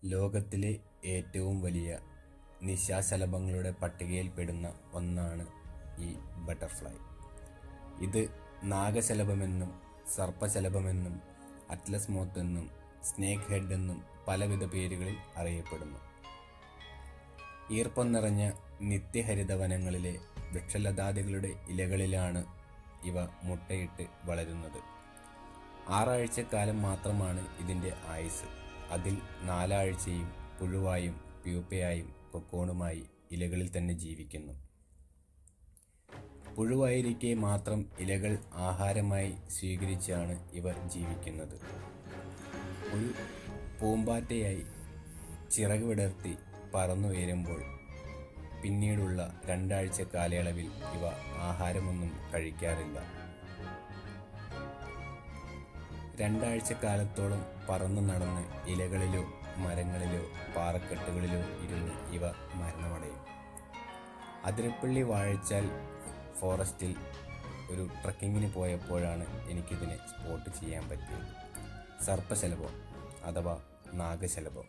ലോകത്തിലെ ഏറ്റവും വലിയ നിശാശലഭങ്ങളുടെ പട്ടികയിൽപ്പെടുന്ന ഒന്നാണ് ഈ ബട്ടർഫ്ലൈ. ഇത് നാഗശലഭമെന്നും സർപ്പശലഭമെന്നും അറ്റ്ലസ് മോത്ത് എന്നും സ്നേക്ക് ഹെഡ് എന്നും പലവിധ പേരുകളിൽ അറിയപ്പെടുന്നു. ഈർപ്പം നിറഞ്ഞ നിത്യഹരിത വനങ്ങളിലെ വൃക്ഷലതാദികളുടെ ഇലകളിലാണ് ഇവ മുട്ടയിട്ട് വളരുന്നത്. 6 ആഴ്ചക്കാലം മാത്രമാണ് ഇതിൻ്റെ ആയുസ്. അതിൽ 4 ആഴ്ചയും പുഴുവായും പ്യൂപ്പയായും കൊക്കോണുമായി ഇലകളിൽ തന്നെ ജീവിക്കുന്നു. പുഴുവായിരിക്കെ മാത്രം ഇലകൾ ആഹാരമായി സ്വീകരിച്ചാണ് ഇവ ജീവിക്കുന്നത്. ഒരു പൂമ്പാറ്റയായി ചിറക് വിടർത്തി പറന്നുയരുമ്പോൾ പിന്നീടുള്ള 2 ആഴ്ച കാലയളവിൽ ഇവ ആഹാരമൊന്നും കഴിക്കാറില്ല. 2 ആഴ്ചക്കാലത്തോളം പറന്നു നടന്ന് ഇലകളിലോ മരങ്ങളിലോ പാറക്കെട്ടുകളിലോ ഇരുന്ന് ഇവ മരണമടയും. അതിരപ്പള്ളി വാഴച്ചാൽ ഫോറസ്റ്റിൽ ഒരു ട്രക്കിങ്ങിന് പോയപ്പോഴാണ് എനിക്കിതിനെ സ്പോട്ട് ചെയ്യാൻ പറ്റിയത്. സർപ്പശലഭം അഥവാ നാഗശലഭം.